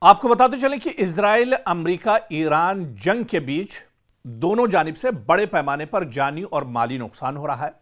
आपको बताते चलें कि इजराइल, अमेरिका, ईरान जंग के बीच दोनों जानिब से बड़े पैमाने पर जानी और माली नुकसान हो रहा है।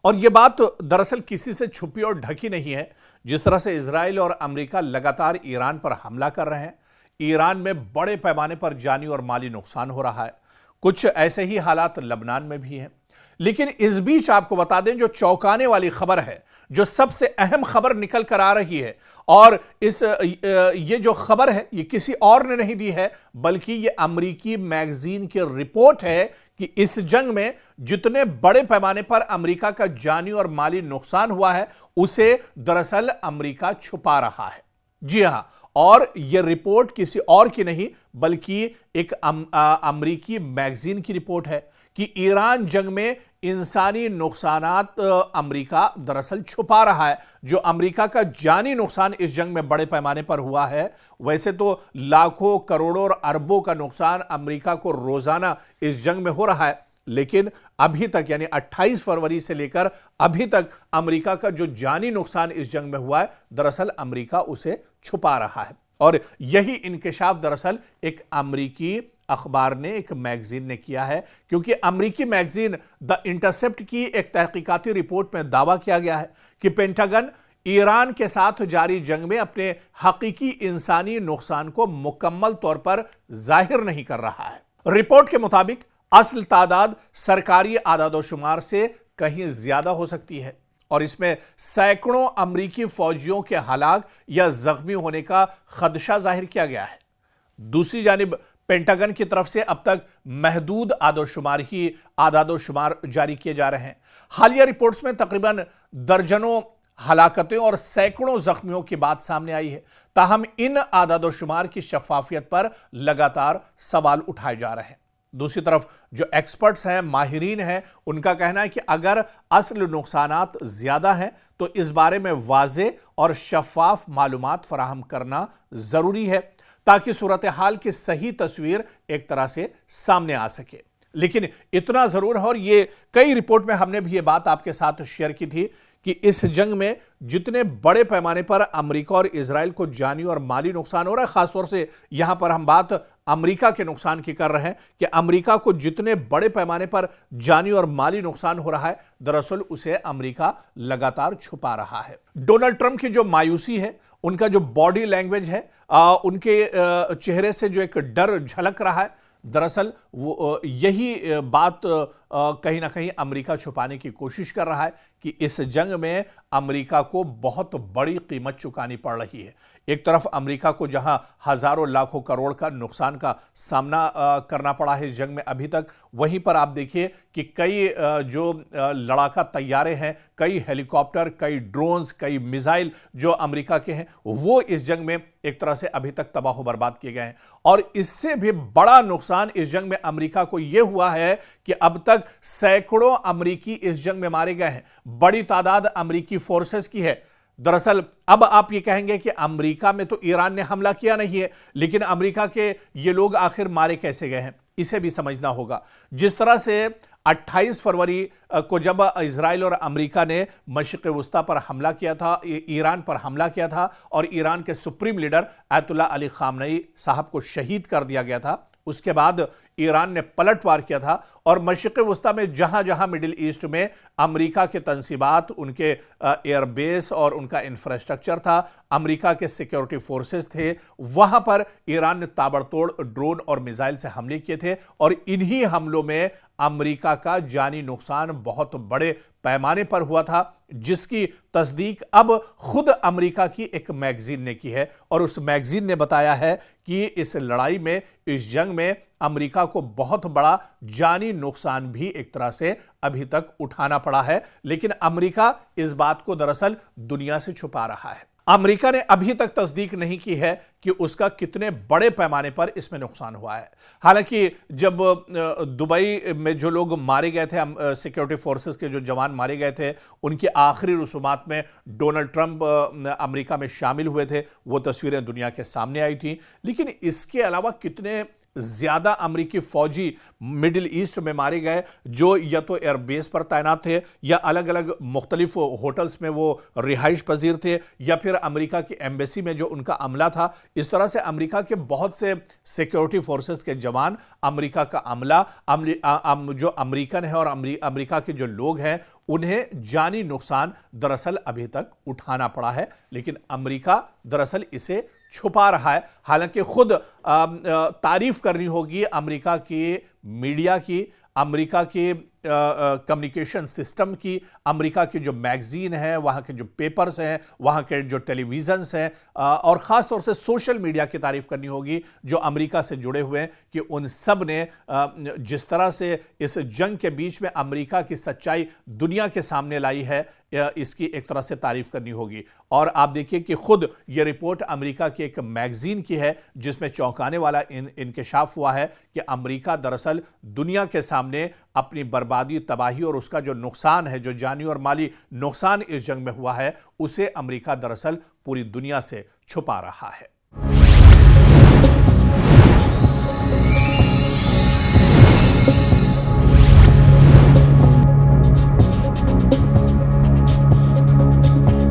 और यह बात दरअसल किसी से छुपी और ढकी नहीं है। जिस तरह से इजराइल और अमेरिका लगातार ईरान पर हमला कर रहे हैं, ईरान में बड़े पैमाने पर जानी और माली नुकसान हो रहा है। कुछ ऐसे ही हालात लबनान में भी हैं। लेकिन इस बीच आपको बता दें, जो चौंकाने वाली खबर है, जो सबसे अहम खबर निकल कर आ रही है, और ये जो खबर है ये किसी और ने नहीं दी है, बल्कि ये अमेरिकी मैगजीन की रिपोर्ट है कि इस जंग में जितने बड़े पैमाने पर अमेरिका का जानी और माली नुकसान हुआ है, उसे दरअसल अमेरिका छुपा रहा है। जी हां, और यह रिपोर्ट किसी और की नहीं बल्कि एक अमेरिकी मैगजीन की रिपोर्ट है कि ईरान जंग में इंसानी नुकसानात अमेरिका दरअसल छुपा रहा है। जो अमेरिका का जानी नुकसान इस जंग में बड़े पैमाने पर हुआ है, वैसे तो लाखों, करोड़ों और अरबों का नुकसान अमेरिका को रोजाना इस जंग में हो रहा है, लेकिन अभी तक यानी 28 फरवरी से लेकर अभी तक अमेरिका का जो जानी नुकसान इस जंग में हुआ है, दरअसल अमेरिका उसे छुपा रहा है। और यही इंकशाफ दरअसल एक अमेरिकी अखबार ने, एक मैगजीन ने किया है, क्योंकि अमेरिकी मैगजीन द इंटरसेप्ट की एक तहकीकाती रिपोर्ट में दावा किया गया है कि पेंटागन ईरान के साथ जारी जंग में अपने हकीकी इंसानी नुकसान को मुकम्मल तौर पर जाहिर नहीं कर रहा है। रिपोर्ट के मुताबिक असल तादाद सरकारी आदादोशुमार से कहीं ज्यादा हो सकती है और इसमें सैकड़ों अमेरिकी फौजियों के हलाक या जख्मी होने का खदशा जाहिर किया गया है। दूसरी जानिब पेंटागन की तरफ से अब तक महदूद आदादोशुमार जारी किए जा रहे हैं। हालिया रिपोर्ट्स में तकरीबन दर्जनों हलाकतें और सैकड़ों जख्मियों की बात सामने आई है। ताहम इन आदादोशुमार की शफाफियत पर लगातार सवाल उठाए जा रहे हैं। दूसरी तरफ जो एक्सपर्ट्स हैं, माहिरीन हैं, उनका कहना है कि अगर असल नुकसानात ज्यादा हैं तो इस बारे में वाज़े और शफाफ मालूमात फराहम करना जरूरी है ताकि सूरत हाल की सही तस्वीर एक तरह से सामने आ सके। लेकिन इतना जरूर है, और ये कई रिपोर्ट में हमने भी ये बात आपके साथ शेयर की थी कि इस जंग में जितने बड़े पैमाने पर अमेरिका और इजराइल को जानी और माली नुकसान हो रहा है, खासतौर से यहां पर हम बात अमेरिका के नुकसान की कर रहे हैं कि अमेरिका को जितने बड़े पैमाने पर जानी और माली नुकसान हो रहा है, दरअसल उसे अमेरिका लगातार छुपा रहा है। डोनाल्ड ट्रंप की जो मायूसी है, उनका जो बॉडी लैंग्वेज है, उनके चेहरे से जो एक डर झलक रहा है, दरअसल वो यही बात कहीं ना कहीं अमेरिका छुपाने की कोशिश कर रहा है कि इस जंग में अमेरिका को बहुत बड़ी कीमत चुकानी पड़ रही है। एक तरफ अमेरिका को जहां हजारों लाखों करोड़ का नुकसान का सामना करना पड़ा है इस जंग में अभी तक, वहीं पर आप देखिए कि कई जो लड़ाका तैयारे हैं, कई हेलीकॉप्टर, कई ड्रोन्स, कई मिसाइल जो अमेरिका के हैं, वो इस जंग में एक तरह से अभी तक तबाह बर्बाद किए गए हैं। और इससे भी बड़ा नुकसान इस जंग में अमेरिका को यह हुआ है कि अब तक सैकड़ों अमेरिकी इस जंग में मारे गए हैं। बड़ी तादाद अमेरिकी फोर्सेस की है। दरअसल अब आप ये कहेंगे कि अमेरिका में तो ईरान ने हमला किया नहीं है, लेकिन अमेरिका के ये लोग आखिर मारे कैसे गए हैं, इसे भी समझना होगा। जिस तरह से 28 फरवरी को जब इजराइल और अमेरिका ने मशरिक़ वस्ता पर हमला किया था, ईरान पर हमला किया था, और ईरान के supreme leader Ayatollah Ali Khamenei साहब को शहीद कर दिया गया था, उसके बाद ईरान ने पलटवार किया था और मशरिक़ वस्ता में जहां जहां मिडिल ईस्ट में अमेरिका के तंसीबात, उनके एयरबेस और उनका इंफ्रास्ट्रक्चर था, अमेरिका के सिक्योरिटी फोर्सेस थे, वहां पर ईरान ने ताबड़तोड़ ड्रोन और मिसाइल से हमले किए थे। और इन्हीं हमलों में अमेरिका का जानी नुकसान बहुत बड़े पैमाने पर हुआ था, जिसकी तस्दीक अब खुद अमेरिका की एक मैगजीन ने की है। और उस मैगजीन ने बताया है कि इस लड़ाई में, इस जंग में अमेरिका को बहुत बड़ा जानी नुकसान भी एक तरह से अभी तक उठाना पड़ा है, लेकिन अमेरिका इस बात को दरअसल दुनिया से छुपा रहा है। अमेरिका ने अभी तक तस्दीक नहीं की है कि उसका कितने बड़े पैमाने पर इसमें नुकसान हुआ है। हालांकि जब दुबई में जो लोग मारे गए थे, सिक्योरिटी फोर्सेस के जो जवान मारे गए थे, उनके आखिरी रसूमात में डोनाल्ड ट्रंप अमेरिका में शामिल हुए थे, वो तस्वीरें दुनिया के सामने आई थी। लेकिन इसके अलावा कितने ज्यादा अमेरिकी फौजी मिडिल ईस्ट में मारे गए, जो या तो एयरबेस पर तैनात थे या अलग अलग मुख्तलिफ होटल्स में वो रिहाइश पजीर थे या फिर अमेरिका की एम्बेसी में जो उनका अमला था। इस तरह से अमेरिका के बहुत से सिक्योरिटी फोर्सेस के जवान, अमेरिका का अमला, जो अमेरिकन है और अमेरिका के जो लोग हैं, उन्हें जानी नुकसान दरअसल अभी तक उठाना पड़ा है। लेकिन अमेरिका दरअसल इसे छुपा रहा है। हालांकि खुद तारीफ करनी होगी अमेरिका के मीडिया की, अमेरिका के कम्युनिकेशन सिस्टम की, अमेरिका की जो मैगजीन है, वहाँ के जो पेपर्स हैं, वहाँ के जो टेलीविजन्स हैं, और ख़ास तौर से सोशल मीडिया की तारीफ करनी होगी जो अमेरिका से जुड़े हुए हैं, कि उन सब ने जिस तरह से इस जंग के बीच में अमेरिका की सच्चाई दुनिया के सामने लाई है, इसकी एक तरह से तारीफ करनी होगी। और आप देखिए कि खुद ये रिपोर्ट अमेरिका की एक मैगजीन की है जिसमें चौंकाने वाला इंकशाफ हुआ है कि अमेरिका दरअसल दुनिया के सामने अपनी बर्बादी, तबाही और उसका जो नुकसान है, जो जानी और माली नुकसान इस जंग में हुआ है, उसे अमेरिका दरअसल पूरी दुनिया से छुपा रहा है।